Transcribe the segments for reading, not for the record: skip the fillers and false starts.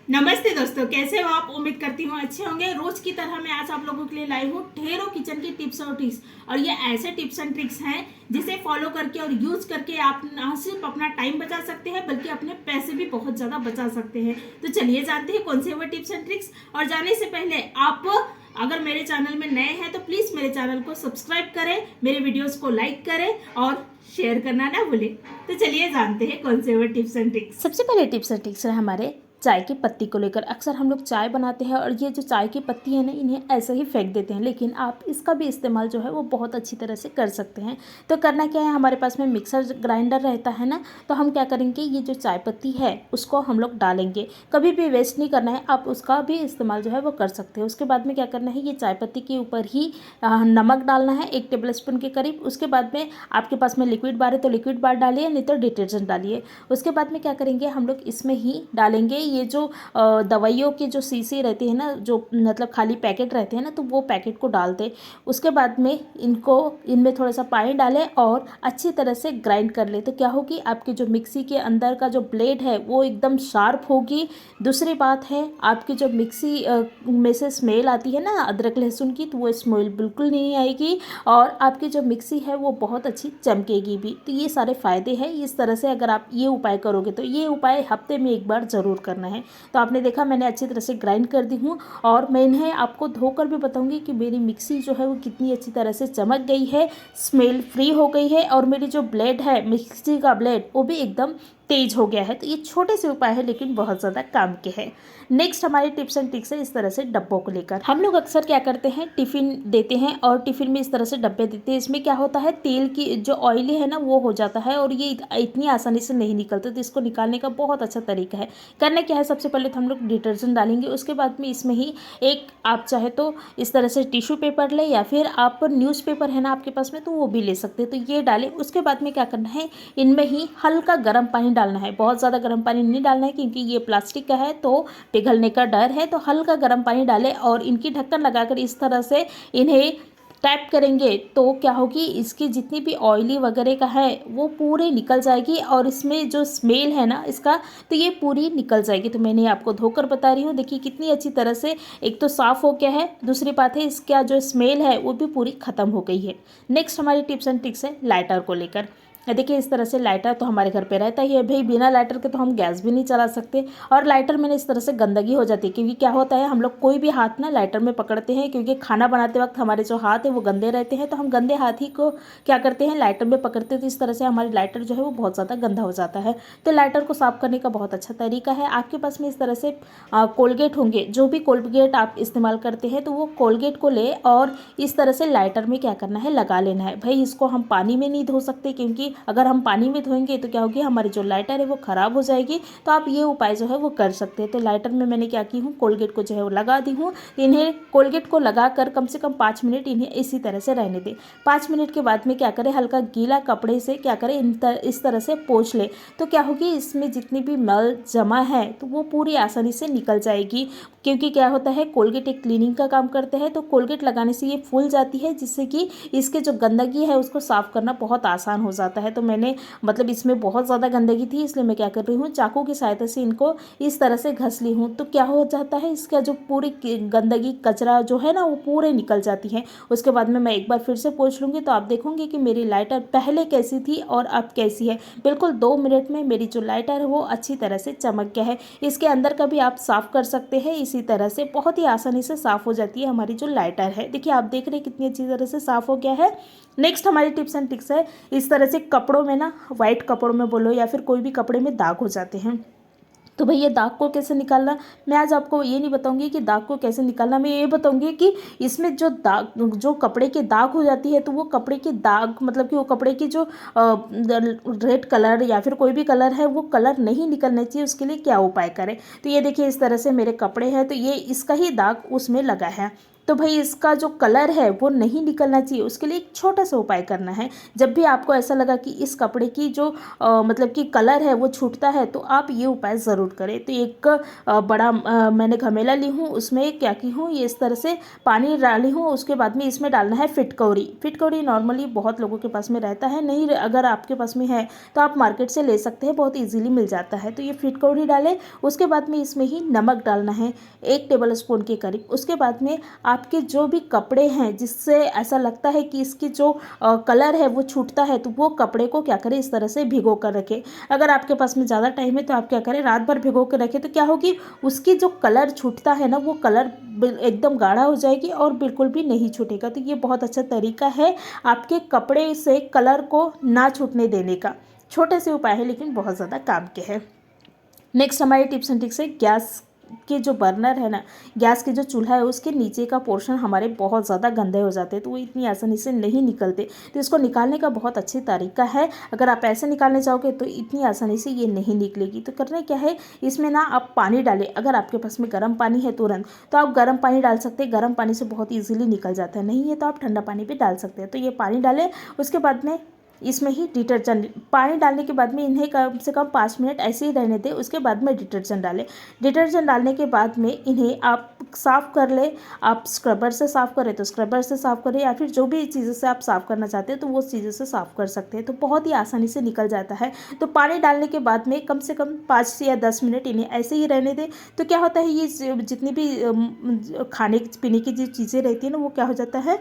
नमस्ते दोस्तों, कैसे हो आप। उम्मीद करती हूँ अच्छे होंगे। रोज की तरह मैं आज आप लोगों के लिए लाई हूँ ढेरों किचन की टिप्स और ट्रिक्स। और ये ऐसे टिप्स एंड ट्रिक्स हैं जिसे फॉलो करके और यूज करके आप न सिर्फ अपना टाइम बचा सकते हैं बल्कि अपने पैसे भी बहुत ज्यादा बचा सकते हैं। तो चलिए जानते हैं कौन से वो टिप्स एंड ट्रिक्स। और जाने से पहले आप अगर मेरे चैनल में नए हैं तो प्लीज मेरे चैनल को सब्सक्राइब करें, मेरे वीडियोस को लाइक करें और शेयर करना ना भूलें। तो चलिए जानते हैं कौन से वो टिप्स एंड ट्रिक्स। सबसे पहले टिप्स एंड ट्रिक्स है हमारे चाय की पत्ती को लेकर। अक्सर हम लोग चाय बनाते हैं और ये जो चाय की पत्ती है ना, इन्हें ऐसे ही फेंक देते हैं, लेकिन आप इसका भी इस्तेमाल जो है वो बहुत अच्छी तरह से कर सकते हैं। तो करना क्या है, हमारे पास में मिक्सर ग्राइंडर रहता है ना, तो हम क्या करेंगे, ये जो चाय पत्ती है उसको हम लोग डालेंगे। कभी भी वेस्ट नहीं करना है, आप उसका भी इस्तेमाल जो है वो कर सकते हैं। उसके बाद में क्या करना है, ये चाय पत्ती के ऊपर ही नमक डालना है 1 टेबल स्पून के करीब। उसके बाद में आपके पास में लिक्विड बार है तो लिक्विड बार डालिए, नहीं तो डिटर्जेंट डालिए। उसके बाद में क्या करेंगे, हम लोग इसमें ही डालेंगे ये जो दवाइयों के जो शीशी रहती है ना, जो मतलब खाली पैकेट रहते हैं ना, तो वो पैकेट को डाल दें। उसके बाद में इनमें थोड़ा सा पानी डालें और अच्छी तरह से ग्राइंड कर लें। तो क्या होगी, आपकी जो मिक्सी के अंदर का जो ब्लेड है वो एकदम शार्प होगी। दूसरी बात है, आपकी जो मिक्सी में से स्मेल आती है ना अदरक लहसुन की, तो वो स्मेल बिल्कुल नहीं आएगी और आपकी जो मिक्सी है वो बहुत अच्छी चमकेगी भी। तो ये सारे फ़ायदे हैं। इस तरह से अगर आप ये उपाय करोगे तो ये उपाय हफ्ते में एक बार ज़रूर करना है। तो आपने देखा मैंने अच्छी तरह से ग्राइंड कर दी हूँ और मैं इन्हें आपको धोकर भी बताऊँगी कि मेरी मिक्सी जो है वो कितनी अच्छी तरह से चमक गई है, स्मेल फ्री हो गई है और मेरी जो ब्लेड है मिक्सी का ब्लेड वो भी एकदम तेज हो गया है। तो ये छोटे से उपाय है लेकिन बहुत ज़्यादा काम के हैं। नेक्स्ट हमारे टिप्स एंड ट्रिक्स है इस तरह से डब्बों को लेकर। हम लोग अक्सर क्या करते हैं, टिफ़िन देते हैं और टिफ़िन में इस तरह से डब्बे देते हैं। इसमें क्या होता है, तेल की जो ऑयली है ना वो हो जाता है और ये इतनी आसानी से नहीं निकलते। तो इसको निकालने का बहुत अच्छा तरीका है। करना क्या है, सबसे पहले तो हम लोग डिटर्जेंट डालेंगे। उसके बाद में इसमें ही एक आप चाहे तो इस तरह से टिश्यू पेपर ले या फिर आप न्यूज़पेपर है ना आपके पास में तो वो भी ले सकते हैं। तो ये डालें। उसके बाद में क्या करना है, इनमें ही हल्का गर्म पानी डालना है। बहुत ज़्यादा गर्म पानी नहीं डालना है क्योंकि ये प्लास्टिक का है तो पिघलने का डर है। तो हल्का गर्म पानी डालें और इनकी ढक्कन लगाकर इस तरह से इन्हें टैप करेंगे तो क्या होगी, इसकी जितनी भी ऑयली वगैरह का है वो पूरी निकल जाएगी और इसमें जो स्मेल है ना इसका, तो ये पूरी निकल जाएगी। तो मैंने आपको धोकर बता रही हूँ, देखिए कितनी अच्छी तरह से एक तो साफ़ हो गया है, दूसरी बात है इसका जो स्मेल है वो भी पूरी ख़त्म हो गई है। नेक्स्ट हमारी टिप्स एंड ट्रिक्स है लाइटर को लेकर। देखिए इस तरह से लाइटर तो हमारे घर पे रहता ही है भाई, बिना लाइटर के तो हम गैस भी नहीं चला सकते। और लाइटर में ना इस तरह से गंदगी हो जाती है क्योंकि क्या होता है, हम लोग कोई भी हाथ ना लाइटर में पकड़ते हैं क्योंकि खाना बनाते वक्त हमारे जो हाथ है वो गंदे रहते हैं, तो हम गंदे हाथ ही को क्या करते हैं लाइटर में पकड़ते हैं। तो इस तरह से हमारी लाइटर जो है वो बहुत ज़्यादा गंदा हो जाता है। तो लाइटर को साफ़ करने का बहुत अच्छा तरीका है। आपके पास में इस तरह से कोलगेट होंगे, जो भी कोलगेट आप इस्तेमाल करते हैं तो वो कोलगेट को ले और इस तरह से लाइटर में क्या करना है, लगा लेना है। भाई इसको हम पानी में नहीं धो सकते क्योंकि अगर हम पानी में धोएंगे तो क्या होगी, हमारी जो लाइटर है वो ख़राब हो जाएगी। तो आप ये उपाय जो है वो कर सकते हैं। तो लाइटर में मैंने क्या की हूँ, कोलगेट को जो है वो लगा दी हूँ। इन्हें कोलगेट को लगाकर कम से कम 5 मिनट इन्हें इसी तरह से रहने दें। 5 मिनट के बाद में क्या करें, हल्का गीला कपड़े से क्या करें इस तरह से पोंछ लें। तो क्या होगी, इसमें जितनी भी मल जमा है तो वो पूरी आसानी से निकल जाएगी। क्योंकि क्या होता है, कोलगेट एक क्लीनिंग का काम करते हैं, तो कोलगेट लगाने से ये फूल जाती है जिससे कि इसके जो गंदगी है उसको साफ़ करना बहुत आसान हो जाता है। तो मैंने मतलब इसमें बहुत ज़्यादा गंदगी थी, इसलिए मैं क्या कर रही हूँ, चाकू की सहायता से इनको इस तरह से घस ली हूँ। तो क्या हो जाता है, इसका जो पूरी गंदगी कचरा जो है ना वो पूरे निकल जाती है। उसके बाद में मैं एक बार फिर से पोंछ लूँगी तो आप देखोगे कि मेरी लाइटर पहले कैसी थी और अब कैसी है। बिल्कुल 2 मिनट में मेरी जो लाइटर है वो अच्छी तरह से चमक गया है। इसके अंदर का भी आप साफ़ कर सकते हैं, इसी तरह से बहुत ही आसानी से साफ़ हो जाती है हमारी जो लाइटर है। देखिए आप देख रहे हैं कितनी अच्छी तरह से साफ़ हो गया है। नेक्स्ट हमारी टिप्स एंड ट्रिक्स है इस तरह से कपड़ों में ना, वाइट कपड़ों में बोलो या फिर कोई भी कपड़े में दाग हो जाते हैं, तो भैया दाग को कैसे निकालना। मैं आज आपको ये नहीं बताऊंगी कि दाग को कैसे निकालना, मैं ये बताऊंगी कि इसमें जो दाग, जो कपड़े के दाग हो जाती है तो वो कपड़े के दाग मतलब कि वो कपड़े की जो रेड कलर या फिर कोई भी कलर है वो कलर नहीं निकलना चाहिए, उसके लिए क्या उपाय करें। तो ये देखिए इस तरह से मेरे कपड़े हैं तो ये इसका ही दाग उसमें लगा है। तो भाई इसका जो कलर है वो नहीं निकलना चाहिए, उसके लिए एक छोटा सा उपाय करना है। जब भी आपको ऐसा लगा कि इस कपड़े की जो मतलब कि कलर है वो छूटता है, तो आप ये उपाय ज़रूर करें। तो एक बड़ा मैंने घमेला ली हूँ, उसमें क्या की हूँ, ये इस तरह से पानी डाली हूँ। उसके बाद में इसमें डालना है फिटकौरी। फिटकौरी नॉर्मली बहुत लोगों के पास में रहता है, नहीं अगर आपके पास में है तो आप मार्केट से ले सकते हैं, बहुत ईजिली मिल जाता है। तो ये फिटकौरी डालें। उसके बाद में इसमें ही नमक डालना है 1 टेबल स्पून के करीब। उसके बाद में आपके जो भी कपड़े हैं जिससे ऐसा लगता है कि इसकी जो कलर है वो छूटता है, तो वो कपड़े को क्या करें, इस तरह से भिगो कर रखें। अगर आपके पास में ज़्यादा टाइम है तो आप क्या करें, रात भर भिगो कर रखें। तो क्या होगी, उसकी जो कलर छूटता है ना, वो कलर एकदम गाढ़ा हो जाएगी और बिल्कुल भी नहीं छूटेगा। तो ये बहुत अच्छा तरीका है आपके कपड़े से कलर को ना छूटने देने का। छोटे से उपाय है लेकिन बहुत ज़्यादा काम के हैं। नेक्स्ट हमारी टिप्स एंड ट्रिक्स है, गैस के जो बर्नर है ना, गैस के जो चूल्हा है उसके नीचे का पोर्शन हमारे बहुत ज़्यादा गंदे हो जाते हैं, तो वो इतनी आसानी से नहीं निकलते। तो इसको निकालने का बहुत अच्छी तरीका है। अगर आप ऐसे निकालने चाहोगे तो इतनी आसानी से ये नहीं निकलेगी। तो करना क्या है, इसमें ना आप पानी डालें। अगर आपके पास में गर्म पानी है तुरंत, तो आप गर्म पानी डाल सकते हैं। गर्म पानी से बहुत ईजिली निकल जाता है, नहीं है तो आप ठंडा पानी भी डाल सकते हैं। तो ये पानी डालें। उसके बाद में इसमें ही डिटर्जेंट पानी डालने के बाद में इन्हें कम से कम 5 मिनट ऐसे ही रहने दें। उसके बाद में डिटर्जेंट डालें। डिटर्जेंट डालने के बाद में इन्हें आप साफ़ कर लें। आप स्क्रबर से साफ़ करें तो स्क्रबर से साफ़ करें, या फिर जो भी चीज़ों से आप साफ़ करना चाहते हैं तो वो चीज़ों से साफ़ कर सकते हैं। तो बहुत ही आसानी से निकल जाता है। तो पानी डालने के बाद में कम से कम 5 या 10 मिनट इन्हें ऐसे ही रहने दें। तो क्या होता है, ये जितनी भी खाने पीने की जो चीज़ें रहती है ना, वो क्या हो जाता है,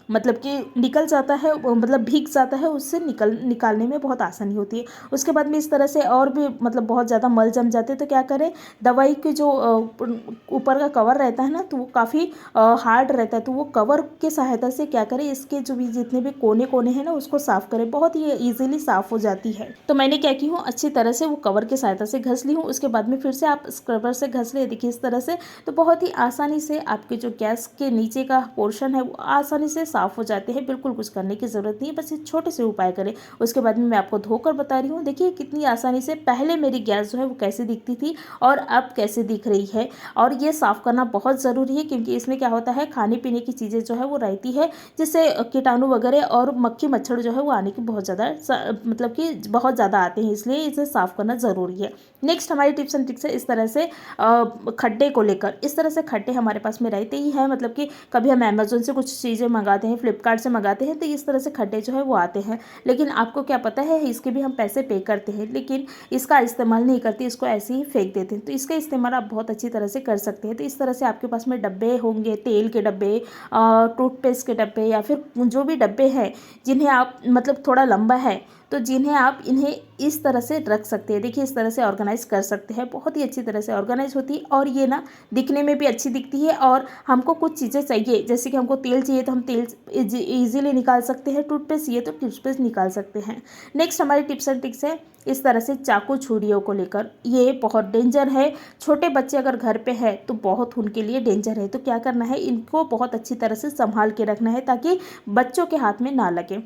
मतलब कि निकल जाता है, मतलब भीग जाता है, उससे निकालने में बहुत आसानी होती है। उसके बाद में इस तरह से और भी मतलब बहुत ज़्यादा मल जम जाते हैं, तो क्या करें, दवाई के जो ऊपर का कवर रहता है ना, तो वो काफ़ी हार्ड रहता है। तो वो कवर के सहायता से क्या करें, इसके जो भी जितने भी कोने कोने हैं ना, उसको साफ़ करें। बहुत ही ईजिली साफ़ हो जाती है। तो मैंने क्या की हूँ, अच्छी तरह से वो कवर की सहायता से घस ली हूँ। उसके बाद में फिर से आप स्क्रबर से घस ले, देखिए इस तरह से। तो बहुत ही आसानी से आपके जो गैस के नीचे का पोर्शन है वो आसानी से साफ़ हो जाते हैं। बिल्कुल कुछ करने की ज़रूरत नहीं है, बस ये छोटे से उपाय करें। उसके बाद में मैं आपको धोकर बता रही हूँ। देखिए कितनी आसानी से पहले मेरी गैस जो है वो कैसे दिखती थी और अब कैसे दिख रही है। और ये साफ़ करना बहुत ज़रूरी है, क्योंकि इसमें क्या होता है, खाने पीने की चीज़ें जो है वो रहती है, जिससे कीटाणु वगैरह और मक्खी मच्छर जो है वो आने की बहुत ज़्यादा मतलब कि बहुत ज़्यादा आते हैं, इसलिए इसे साफ़ करना ज़रूरी है। नेक्स्ट हमारी टिप्स एंड ट्रिक्स है इस तरह से खड्डे को लेकर। इस तरह से खड्डे हमारे पास में रहते ही हैं, मतलब कि कभी हम अमेज़न से कुछ चीज़ें मंगाते हैं, फ्लिपकार्ट से मंगाते हैं, तो इस तरह से खड्डे जो है वो आते हैं। लेकिन आपको क्या पता है, इसके भी हम पैसे पे करते हैं, लेकिन इसका इस्तेमाल नहीं करते, इसको ऐसे ही फेंक देते हैं। तो इसका इस्तेमाल आप बहुत अच्छी तरह से कर सकते हैं। तो इस तरह से आपके पास में डब्बे होंगे, तेल के डब्बे, टूथपेस्ट के डब्बे, या फिर जो भी डब्बे हैं जिन्हें आप मतलब थोड़ा लंबा है, तो जिन्हें आप इन्हें इस तरह से रख सकते हैं। देखिए इस तरह से ऑर्गेनाइज कर सकते हैं, बहुत ही अच्छी तरह से ऑर्गेनाइज होती है, और ये ना दिखने में भी अच्छी दिखती है। और हमको कुछ चीज़ें चाहिए, जैसे कि हमको तेल चाहिए तो हम तेल ईजिली निकाल सकते हैं, टूथपेस्ट चाहिए तो टूथपेस्ट निकाल सकते हैं। नेक्स्ट हमारी टिप्स एंड ट्रिक्स है इस तरह से चाकू छुरियों को लेकर। ये बहुत डेंजर है, छोटे बच्चे अगर घर पे है तो बहुत उनके लिए डेंजर है। तो क्या करना है, इनको बहुत अच्छी तरह से संभाल के रखना है ताकि बच्चों के हाथ में ना लगे।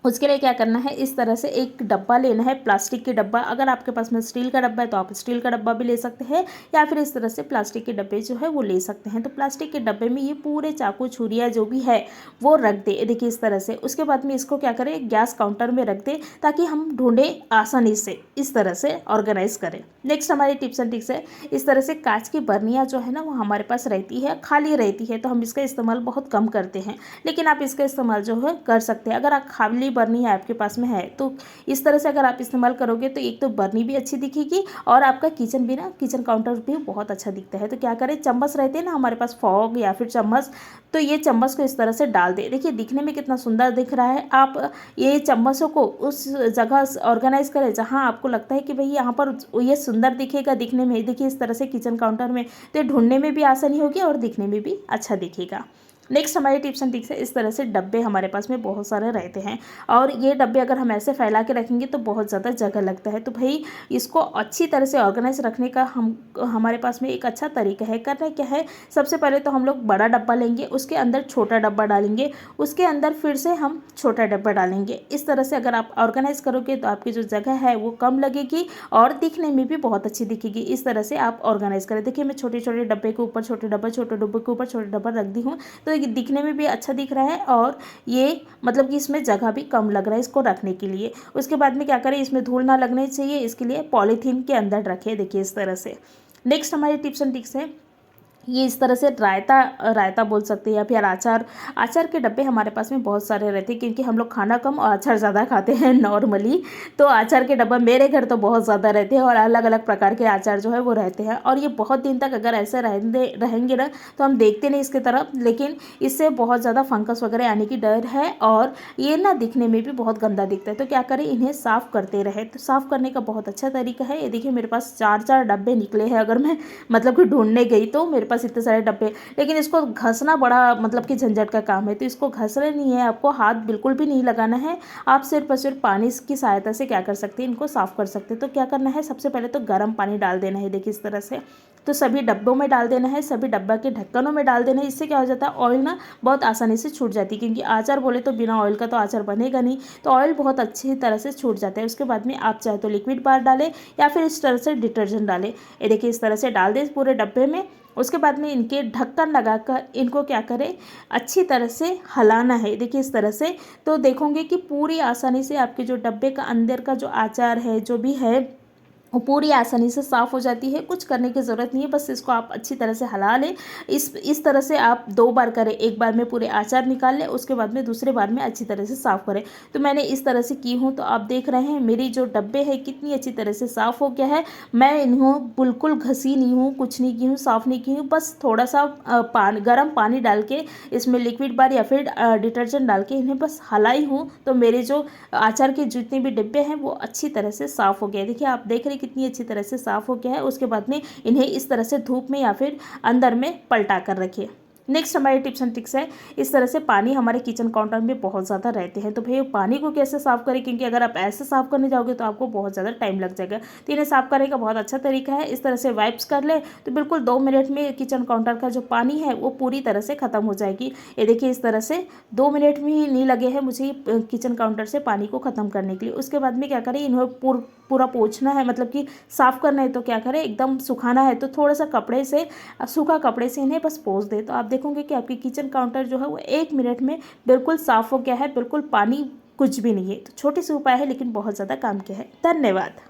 उसके लिए क्या करना है, इस तरह से एक डब्बा लेना है, प्लास्टिक के डब्बा। अगर आपके पास में स्टील का डब्बा है तो आप स्टील का डब्बा भी ले सकते हैं, या फिर इस तरह से प्लास्टिक के डब्बे जो है वो ले सकते हैं। तो प्लास्टिक के डब्बे में ये पूरे चाकू छुरियाँ जो भी है वो रख दे, देखिए इस तरह से। उसके बाद में इसको क्या करें, गैस काउंटर में रख दे ताकि हम ढूंढें आसानी से, इस तरह से ऑर्गेनाइज करें। नेक्स्ट हमारी टिप्स एंड ट्रिक्स है इस तरह से कांच की बर्नियाँ जो है ना वो हमारे पास रहती है, खाली रहती है, तो हम इसका इस्तेमाल बहुत कम करते हैं, लेकिन आप इसका इस्तेमाल जो है कर सकते हैं। अगर आप खाली बर्नी है आपके पास में है तो इस तरह से अगर आप इस्तेमाल करोगे तो एक तो बर्नी भी अच्छी दिखेगी और आपका किचन भी ना, किचन काउंटर भी बहुत अच्छा दिखता है। तो क्या करें, चम्मच रहते हैं ना हमारे पास, फॉग या फिर चम्मच, तो ये चम्मच को इस तरह से डाल दे। देखिए दिखने में कितना सुंदर दिख रहा है। आप ये चम्मचों को उस जगह ऑर्गेनाइज करें जहाँ आपको लगता है कि भाई यहाँ पर ये सुंदर दिखेगा दिखने में। देखिए इस तरह से किचन काउंटर में, तो ढूंढने में भी आसानी होगी और दिखने में भी अच्छा दिखेगा। नेक्स्ट हमारे टिप्स एंड ट्रिक्स है, इस तरह से डब्बे हमारे पास में बहुत सारे रहते हैं और ये डब्बे अगर हम ऐसे फैला के रखेंगे तो बहुत ज़्यादा जगह लगता है। तो भाई इसको अच्छी तरह से ऑर्गेनाइज रखने का हमारे पास में एक अच्छा तरीका है। करना क्या है, सबसे पहले तो हम लोग बड़ा डब्बा लेंगे, उसके अंदर छोटा डब्बा डालेंगे, उसके अंदर फिर से हम छोटा डब्बा डालेंगे। इस तरह से अगर आप ऑर्गेनाइज करोगे तो आपकी जो जगह है वो कम लगेगी और दिखने में भी बहुत अच्छी दिखेगी। इस तरह से आप ऑर्गेनाइज करें। देखिए मैं छोटे छोटे डब्बे के ऊपर छोटे डब्बा, छोटे डब्बे के ऊपर छोटे डब्बा रख दी हूँ, तो ये दिखने में भी अच्छा दिख रहा है और ये मतलब कि इसमें जगह भी कम लग रहा है इसको रखने के लिए। उसके बाद में क्या करें, इसमें धूल ना लगनी चाहिए, इसके लिए पॉलीथीन के अंदर रखें। देखिए इस तरह से। नेक्स्ट हमारी टिप्स एंड ट्रिक्स है, ये इस तरह से रायता बोल सकते हैं या फिर अचार के डब्बे हमारे पास में बहुत सारे रहते हैं क्योंकि हम लोग खाना कम और अचार ज़्यादा खाते हैं नॉर्मली। तो अचार के डब्बा मेरे घर तो बहुत ज़्यादा रहते हैं और अलग अलग प्रकार के अचार जो है वो रहते हैं और ये बहुत दिन तक अगर ऐसे रहेंगे ना तो हम देखते नहीं इसकी तरफ, लेकिन इससे बहुत ज़्यादा फंगस वगैरह आने की डर है और ये ना दिखने में भी बहुत गंदा दिखता है। तो क्या करें, इन्हें साफ़ करते रहे। तो साफ़ करने का बहुत अच्छा तरीका है, ये देखिए मेरे पास 4 डब्बे निकले हैं। अगर मैं मतलब कि ढूंढने गई तो मेरे पास इतने सारे डब्बे, लेकिन इसको घसना बड़ा मतलब कि झंझट का काम है। तो इसको घसना नहीं है, आपको हाथ बिल्कुल भी नहीं लगाना है। आप सिर्फ और सिर्फ पानी की सहायता से क्या कर सकते हैं, इनको साफ़ कर सकते हैं। तो क्या करना है, सबसे पहले तो गर्म पानी डाल देना है। देखिए इस तरह से, तो सभी डब्बों में डाल देना है, सभी डब्बा के ढक्कनों में डाल देना है। इससे क्या हो जाता है, ऑयल ना बहुत आसानी से छूट जाती है क्योंकि अचार बोले तो बिना ऑयल का तो अचार बनेगा नहीं, तो ऑयल बहुत अच्छी तरह से छूट जाता है। उसके बाद में आप चाहे तो लिक्विड बार डालें या फिर इस तरह से डिटर्जेंट डालें। ये देखिए इस तरह से डाल दें पूरे डब्बे में। उसके बाद में इनके ढक्कन लगाकर इनको क्या करें, अच्छी तरह से हलाना है। देखिए इस तरह से, तो देखोगे कि पूरी आसानी से आपके जो डब्बे का अंदर का जो अचार है जो भी है वो पूरी आसानी से साफ़ हो जाती है। कुछ करने की ज़रूरत नहीं है, बस इसको आप अच्छी तरह से हला लें। इस तरह से आप 2 बार करें, एक बार में पूरे अचार निकाल लें, उसके बाद में दूसरे बार में अच्छी तरह से साफ़ करें। तो मैंने इस तरह से की हूँ, तो आप देख रहे हैं मेरी जो डब्बे है कितनी अच्छी तरह से साफ़ हो गया है। मैं इन्हों बिल्कुल घसी नहीं हूँ, कुछ नहीं की हूँ, साफ़ नहीं की हूँ, बस थोड़ा सा गर्म पानी डाल के इसमें लिक्विड बार या फिर डिटर्जेंट डाल के इन्हें बस हलाई हूँ। तो मेरे जो अचार के जितने भी डिब्बे हैं वो अच्छी तरह से साफ़ हो गए। देखिए आप देख रहे कितनी अच्छी तरह से साफ़ हो गया है। उसके बाद में इन्हें इस तरह से धूप में या फिर अंदर में पलटा कर रखिए। नेक्स्ट हमारे टिप्स एंड ट्रिक्स है, इस तरह से पानी हमारे किचन काउंटर में बहुत ज़्यादा रहते हैं। तो भैया पानी को कैसे साफ़ करें, क्योंकि अगर आप ऐसे साफ़ करने जाओगे तो आपको बहुत ज़्यादा टाइम लग जाएगा। तो इन्हें साफ़ करने का बहुत अच्छा तरीका है, इस तरह से वाइप्स कर ले तो बिल्कुल 2 मिनट में किचन काउंटर का जो पानी है वो पूरी तरह से ख़त्म हो जाएगी। ये देखिए इस तरह से 2 मिनट भी नहीं लगे हैं मुझे किचन काउंटर से पानी को ख़त्म करने के लिए। उसके बाद में क्या करें, इन्हें पूरा पोंछना है, मतलब कि साफ़ करना है। तो क्या करें, एकदम सुखाना है तो थोड़ा सा कपड़े से, सूखा कपड़े से इन्हें बस पोंछ दें। तो आप देखोगे कि आपकी किचन काउंटर जो है वो 1 मिनट में बिल्कुल साफ़ हो गया है, बिल्कुल पानी कुछ भी नहीं है। तो छोटी सी उपाय है लेकिन बहुत ज़्यादा काम के है। धन्यवाद।